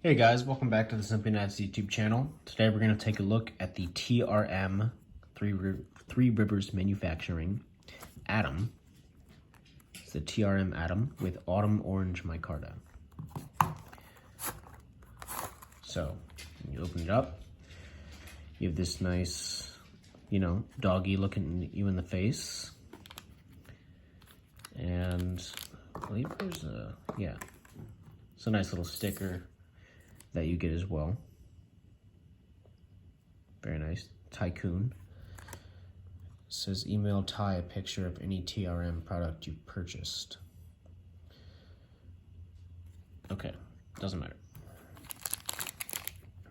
Hey guys, welcome back to the Simply Knives YouTube channel. Today we're going to take a look at the TRM Three Rivers Manufacturing Atom. It's the TRM Atom with Autumn Orange Micarta. So, when you open it up, you have this nice, doggy looking you in the face. And I believe there's it's a nice little sticker that you get as well. Very nice. Tycoon. It says email Ty a picture of any TRM product you purchased. Okay, doesn't matter.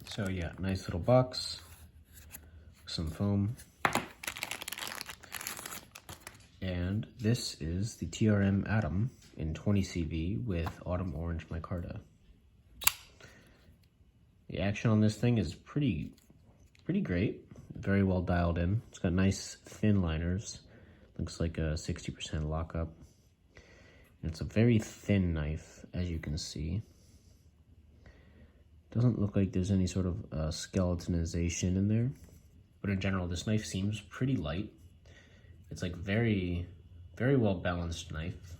So yeah, nice little box. Some foam. And this is the TRM Atom in 20 CV with Autumn Orange Micarta. The action on this thing is pretty great. Very well dialed in. It's got nice thin liners. Looks like a 60% lockup. And it's a very thin knife, as you can see. Doesn't look like there's any sort of skeletonization in there. But in general, this knife seems pretty light. It's like very well balanced knife.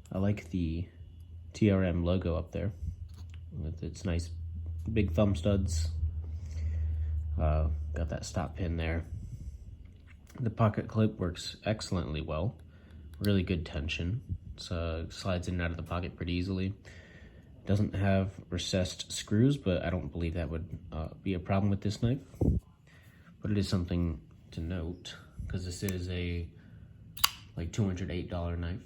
I like the TRM logo up there with its nice big thumb studs. Got that stop pin there. The pocket clip works excellently well. Really good tension. It slides in and out of the pocket pretty easily. Doesn't have recessed screws, but I don't believe that would be a problem with this knife. But it is something to note because this is a like $208 knife.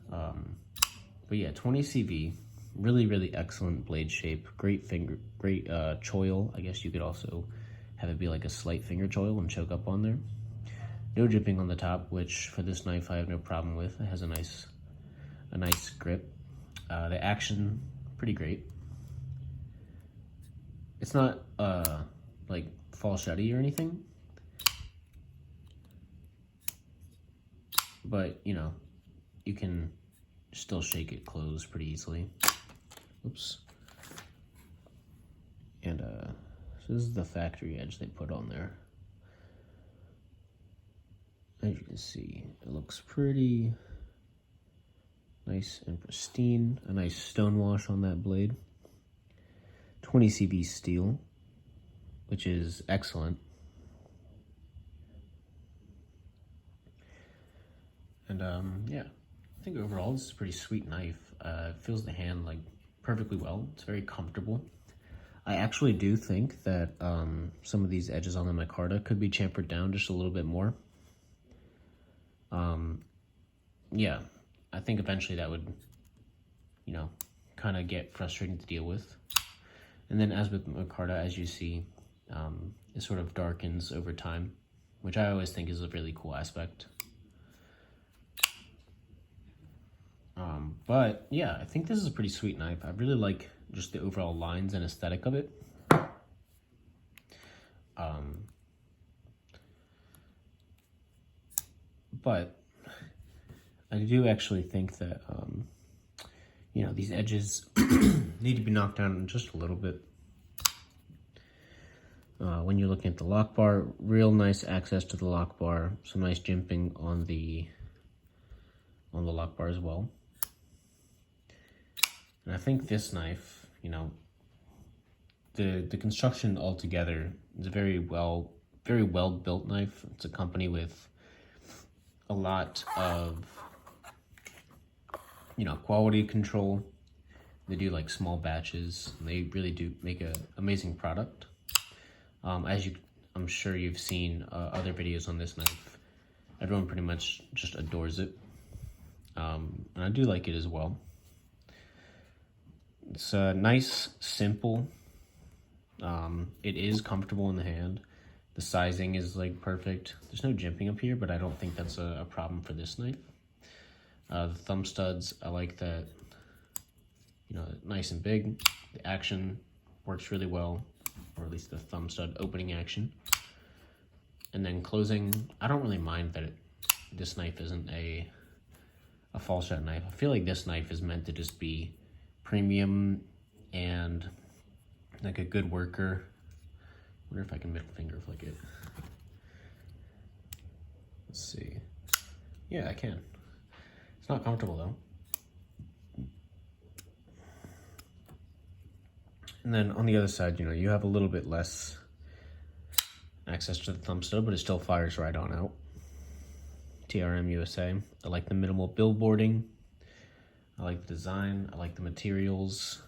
But yeah, 20 CV. Really excellent blade shape, great choil. I guess you could also have it be like a slight finger choil and choke up on there. No jimping on the top, which for this knife I have no problem with. It has a nice grip. The action, pretty great. It's not like falsetty or anything, but you can still shake it closed pretty easily. Oops. And so this is the factory edge they put on there. As you can see, it looks pretty nice and pristine. A nice stone wash on that blade. 20 CV steel, which is excellent. And yeah, I think overall this is a pretty sweet knife. It feels the hand like perfectly well. It's very comfortable. I actually do think that some of these edges on the micarta could be chamfered down just a little bit more. Yeah, I think eventually that would, kind of get frustrating to deal with. And then as with micarta, as you see, it sort of darkens over time, which I always think is a really cool aspect. But yeah, I think this is a pretty sweet knife. I really like just the overall lines and aesthetic of it. But I do actually think that, these edges need to be knocked down just a little bit. When you're looking at the lock bar, real nice access to the lock bar. Some nice jimping on the lock bar as well. And I think this knife, the construction altogether is a very well built knife. It's a company with a lot of, quality control. They do like small batches. And they really do make an amazing product. I'm sure you've seen other videos on this knife. Everyone pretty much just adores it. And I do like it as well. It's nice, simple. It is comfortable in the hand. The sizing is like perfect. There's no jimping up here, but I don't think that's a problem for this knife. The thumb studs, I like that, nice and big. The action works really well, or at least the thumb stud opening action. And then closing, I don't really mind that this knife isn't a a fall shot knife. I feel like this knife is meant to just be premium and like a good worker. I wonder if I can middle finger flick it. Let's see. Yeah, I can. It's not comfortable though. And then on the other side, you know, you have a little bit less access to the thumb stud, but it still fires right on out. TRM USA. I like the minimal billboarding. I like the design. I like the materials.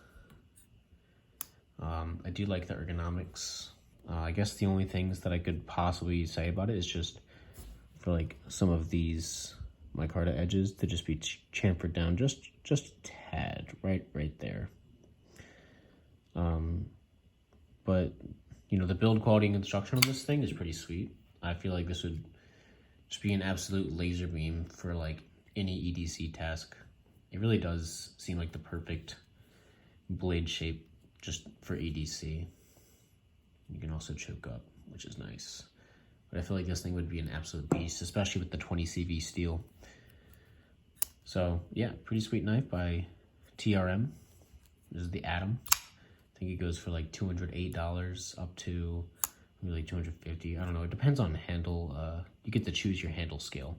I do like the ergonomics. I guess the only things that I could possibly say about it is just for like some of these micarta edges to just be chamfered down just a tad, right there. But you know, the build quality and construction on this thing is pretty sweet. I feel like this would just be an absolute laser beam for like any EDC task. It really does seem like the perfect blade shape just for EDC. You can also choke up, which is nice. But I feel like this thing would be an absolute beast, especially with the 20 CV steel. So yeah, pretty sweet knife by TRM. This is the Atom. I think it goes for like $208 up to maybe like $250. I don't know. It depends on the handle. You get to choose your handle scale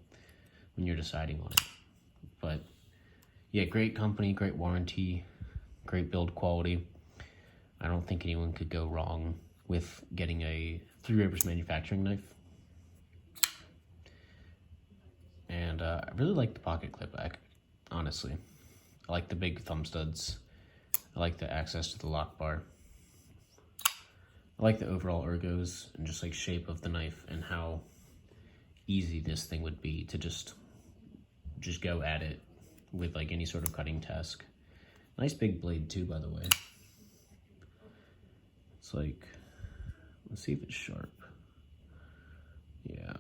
when you're deciding on it. But yeah, great company, great warranty, great build quality. I don't think anyone could go wrong with getting a Three Rivers manufacturing knife. And I really like the pocket clip back, honestly. I like the big thumb studs. I like the access to the lock bar. I like the overall ergos and just like shape of the knife and how easy this thing would be to just go at it with like any sort of cutting task. Nice big blade too, by the way. It's like, let's see if it's sharp. Yeah,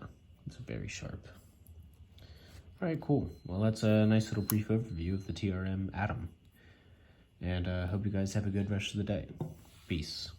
it's very sharp. All right, cool. Well, that's a nice little brief overview of the TRM Atom. And I hope you guys have a good rest of the day. Peace.